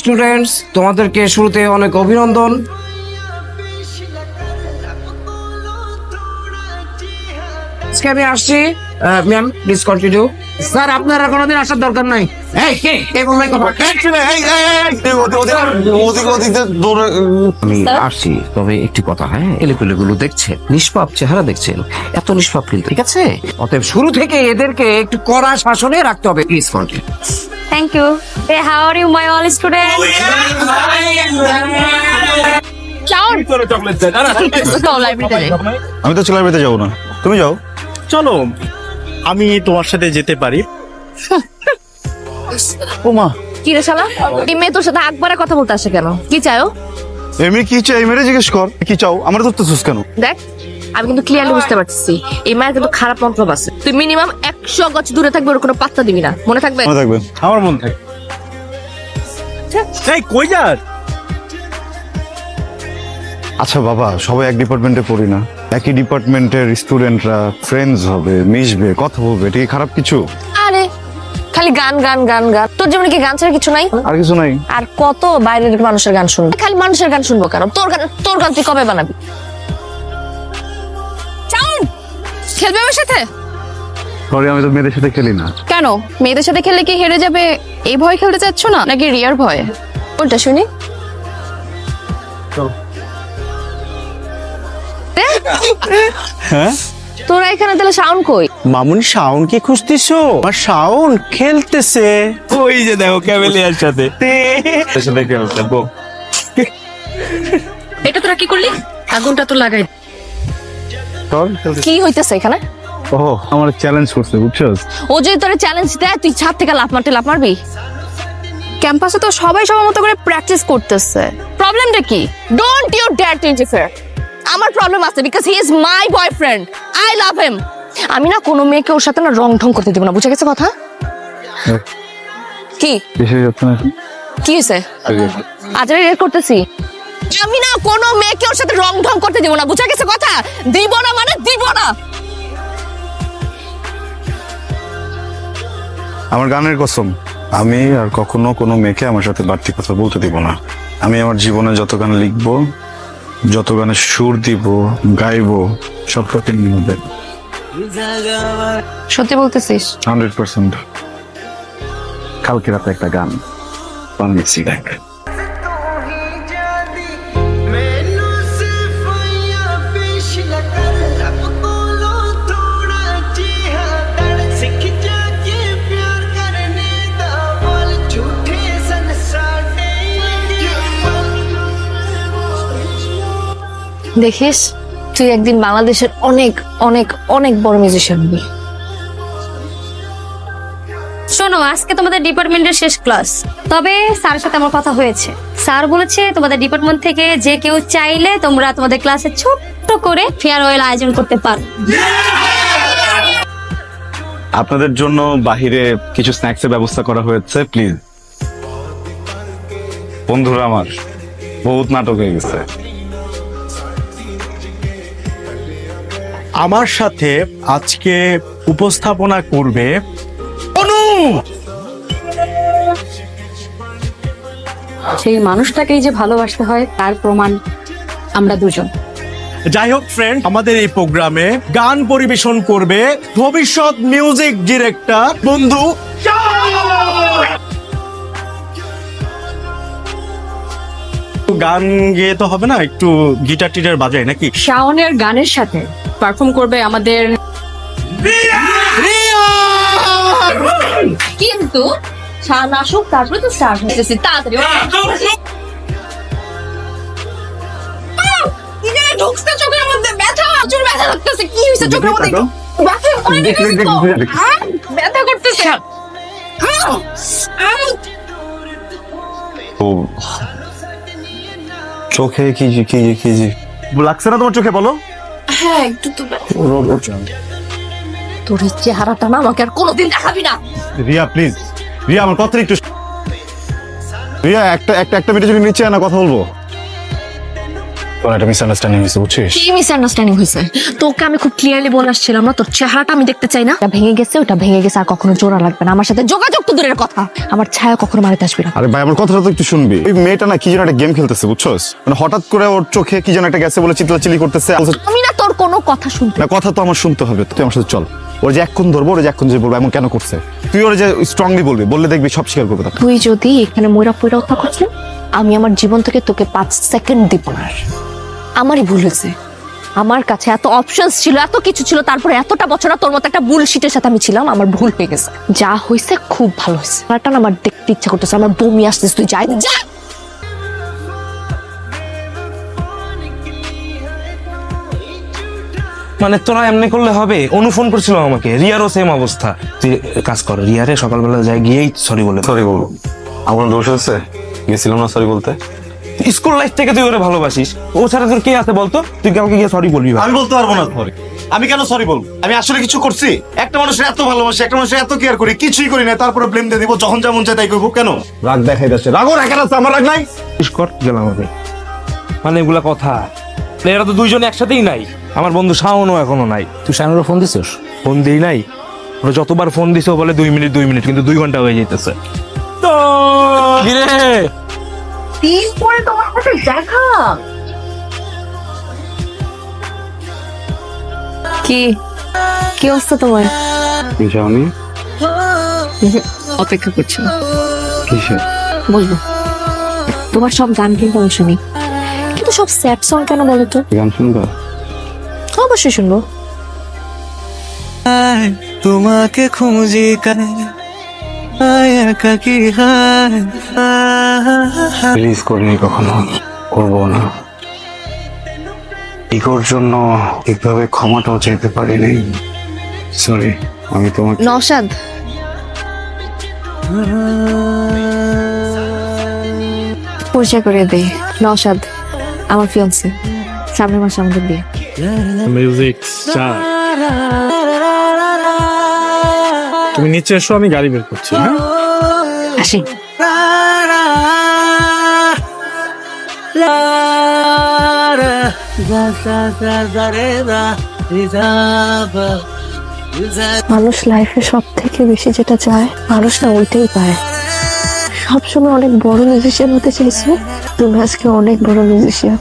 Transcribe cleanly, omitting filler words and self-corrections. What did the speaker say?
Students, তোমাদেরকে শুরুতে অনেক অভিনন্দন। আজকে আমি আসছি। Ma'am please continue. স্যার আপনার আর কোনোদিন আসার দরকার নাই। এই কে এই বললাই কথা। আমি আসছি, তবে একটি কথা, হ্যাঁ, এলেগুলো দেখছেন, নিষ্পাপ চেহারা দেখছেন, এত নিষ্পাপ কিন্তু, ঠিক আছে? অতএব শুরু থেকে এদেরকে একটু কড়া শাসনে রাখতে হবে। Please continue. Thank you. Hey, how are you, my all students? Chow. Go library. আমি তো লাইব্রেরিতে যাবো না, তুমি যাও। চলো আমি তোমার সাথে যেতে পারি। ও মা, কি রে শালা? এই মেয়ে তোর সাথে একবারে কথা বলতে আসে কেন? কি চাও? এমনি কি চাই মেরে জিজ্ঞেস কর, কি চাও? আমার তো সুস কেন? দেখ, আমি কিন্তু ক্লিয়ারলি বুঝতে পারতেছি এই মায়ের কিন্তু খারাপ মন্তব্য আছে। তুই মিনিমাম 100 গজ দূরে থাকবে, ওর কোনো পাত্তা দিবি না, মনে থাকবে? মনে থাকবে। আমার মন থাকে। এই কই যাস? আচ্ছা বাবা, সবাই এক ডিপার্টমেন্টে পড়ি না? একই ডিপার্টমেন্টের স্টুডেন্টরা ফ্রেন্ডস হবে, মিশবে, কথা বলবে, এটা কি খারাপ কিছু? আরে খালি গান গান গান গান, তোর জীবনে কি গান ছাড়া কিছু নাই? আর কিছু নাই। আর কত বাইরের মানুষের গান শুনবো? খালি মানুষের গান শুনবো কেন? তোর গান তুই কবে বানাবি? চাউন খেলবে আমার সাথে? সরি, আমি তো মেয়েদের সাথে খেলি না। কেন? মেয়েদের সাথে খেললে কি হেরে যাবে এই ভয় খেলতে চাচ্ছ না, নাকি রিয়ার ভয়? কোনটা শুনি? হ্যাঁ তোরা এখানে তাহলে সাউন্ড কই? মামুনি শাওন কি খুঁজতেছো? আর শাওন খেলতেছে ওই যে দেখো ক্যামেলিয়ার সাথে। এটা তোরা কি করলি? আগুনটা তো লাগাই। তোর কি হইতেছে এখানে? ও আমার চ্যালেঞ্জ করছে, বুঝছস? ও যদি তোরে চ্যালেঞ্জ দেয়, তুই ছাদ থেকে লাফ মারবি? ক্যাম্পাসে তো সবাই সবার মতো করে প্র্যাকটিস করতেছে, প্রবলেমটা কি? Don't you dare to interfere. আমার প্রবলেম আছে, because he is my boyfriend, I love him. আমি না কোনো মেয়েকে ওর সাথে না রং ঢং করতে দেব না, বুঝে গেছে কথা? কি বেশি যাচ্ছে না। কি হয়েছে? আজ আমি রেড করতেছি। আমি না কোনো মেয়েকে ওর সাথে রং ঢং করতে দেব না, বুঝে গেছে কথা? দিব না মানে দিব না। আমার গানের কসম, আমি আর কখনো কোনো মেয়েকে আমার সাথে বাড়তি কথা বলতে দিব না। আমি আমার জীবনে যত গান লিখবো, যত গানে সুর দিব, গাইবো, সব প্রতিদিন হবে। সত্যি বলতেছিস? 100%। কালকে রাতে একটা গান বানিয়েছি, দেখ। দেখিস, তুই একদিন বাংলাদেশের অনেক অনেক অনেক বড় মিউজিশিয়ান হবি। শোনো, আজকে তোমাদের ডিপার্টমেন্টের শেষ ক্লাস, তবে স্যারের সাথে আমার কথা হয়েছে। স্যার বলেছে তোমাদের ডিপার্টমেন্ট থেকে যে কেউ চাইলে তোমরা তোমাদের ক্লাসে ছোট্ট করে ফেয়ারওয়েল আয়োজন করতে পারো। আপনাদের জন্য বাহিরে কিছু স্ন্যাক্সের ব্যবস্থা করা হয়েছে, প্লিজ। বন্ধুরা আমার বহুত নাটক হয়ে গেছে। আমার সাথে আজকে উপস্থাপনা করবে অনু। সেই মানুষটাকেই যে ভালোবাসতে হয় তার প্রমাণ আমরা দুজন। যাই হোক ফ্রেন্ড, আমাদের এই প্রোগ্রামে গান পরিবেশন করবে ভবিষ্যৎ মিউজিক ডিরেক্টর বন্ধু। গান গেয়ে তো হবে না, একটু গিটার টিটার বাজায় নাকি? শাওনের গানের সাথে পারফর্ম করবে আমাদের, কিন্তু শাওন আসুক তারপরে তো স্টার্ট হইতেছে। তাড়াতাড়ি ঢুকছে চোখের মধ্যে, ব্যথা, প্রচুর ব্যথা লাগতেছে। কি হয়েছে চোখের মধ্যে? ব্যথা ব্যথা করতেছে। ও চোখে কি কি কি লাগছে না তোমার চোখে? বলো। হ্যাঁ একটু তো। তোর এই চেহারাটা না আমাকে আর কোনোদিন দেখাবি না। রিয়া প্লিজ, রিয়া আমার কথা একটু। রিয়া একটা মিনিট যদি নিচে না কথা বলবো। কোন একটা মিসআন্ডারস্ট্যান্ডিং হয়েছে বুঝছিস? কি মিসআন্ডারস্ট্যান্ডিং হয়েছে? তোকে আমি খুব ক্লিয়ারলি বলে আসছিলাম না, তোর চেহারাটা আমি দেখতে চাই না। ওটা ভেঙে গেছে, ওটা ভেঙে গেছে, আর কখনো জোড়া লাগবে না। আমার সাথে যোগাযোগ তো দূরের কথা, আমার ছায়া কখনো মারিতে আসবি না। আরে ভাই আমার কথাটা তো একটু শুনবি। ওই মেয়েটা না কি যেন একটা গেম খেলতেছে বুঝছস, মানে হঠাৎ করে ওর চোখে কি যেন একটা গেছে বলে চিল্লাচিল্লি করতেছে। আমি না তোর কোনো কথা শুনতে। না কথা তো আমার শুনতে হবে, তুই আমার সাথে চল। ওর যে এক্ষণ ধরবো, ওর যে এক্ষণ যে বলবো এমন কেন করছে, তুই ওর যে স্ট্রংলি বলবি, বললে দেখবি সব স্বীকার করবে তখন। তুই যদি এখানে ময়রা পয়রা থাকছ, আমি আমার জীবন থেকে তোকে 5 সেকেন্ড দিব না। আমারই ভুল হয়েছে, আমার কাছে এত অপশনস ছিল, এত কিছু ছিল, তারপরে এতটা বছর তোর মতো একটা বুলশিটের সাথে আমি ছিলাম। আমার ভুল হয়ে গেছে, যা হয়েছে খুব ভালো হয়েছে। আমার দেখতে ইচ্ছা করতেছে, আমার বমি আসতেছে। তুই যাই যা। মানে তোরা এমনি করলে হবে? অনু ফোন করছিল আমাকে, রিয়ারও সেম অবস্থা। তুই কাজ কর, রিয়ারে সকালবেলা যাই গিয়েই সরি বলে। সরি বলবো? আমার দোষ আছে, গেছিলাম না সরি বলতে। স্কুল লাইফ থেকে তুই ওরে ভালোবাসিস, ও ছাড়া তোর কে আছে বলতো? তুই কাউকে গিয়ে সরি বলবি? আমি বলতে পারবো না সরি। আমি কেন সরি বলবো? আমি আসলে কিছু করছি? একটা মানুষের এত ভালোবাসি, একটা মানুষের এত কেয়ার করি, কিছুই করি না, তারপরে ব্লেম দিয়ে দিব, যখন যেমন চাই তাই করবো। কেন রাগ দেখাই যাচ্ছে? রাগও রাখেন আছে, আমার রাগ নাই। কর গেলাম আমি। মানে এগুলা কথা, এরা তো দুইজনে একসাথেই নাই। আমার বন্ধু শাওনও এখনো নাই। তুই শানুরও ফোন দিছিস? ফোন দিই নাই, ওরা যতবার ফোন দিছে ও বলে 2 মিনিট 2 মিনিট, কিন্তু 2 ঘন্টা হয়ে যেতেছে। তো কিরে দিন পরে তোমার সাথে দেখা। কি কি অবস্থা তোমার? যাওনি? অপেক্ষা করছি, কিসে? বলবো। তোমার সব গান কিন্তু আমি শুনি, কিন্তু সব স্যাড সং কেন বলো তো? গান শুনবা? অবশ্যই শুনবো। তোমাকে খুঁজি রিলিজ করিনি কখনো, করবো না। ইগোর জন্য ঠিকভাবে ক্ষমাটাও চাইতে পারিনি। সরি, আমি তোমাকে নওশাদ, পরিচয় করে দেই। নওশাদ আমার ফিয়ান্সে, সামনের মাসে আমাদের বিয়ে। মিউজিক স্টার, তুমি নিচে এসো, আমি গাড়ি বের করছি। হ্যাঁ আসি। মানুষ লাইফে সব থেকে বেশি যেটা চায়, মানুষ না ওইটাই পায়। সবসময় অনেক বড় মিউজিশিয়ান হতে চাইছো, তুমি আজকে অনেক বড় মিউজিশিয়ান।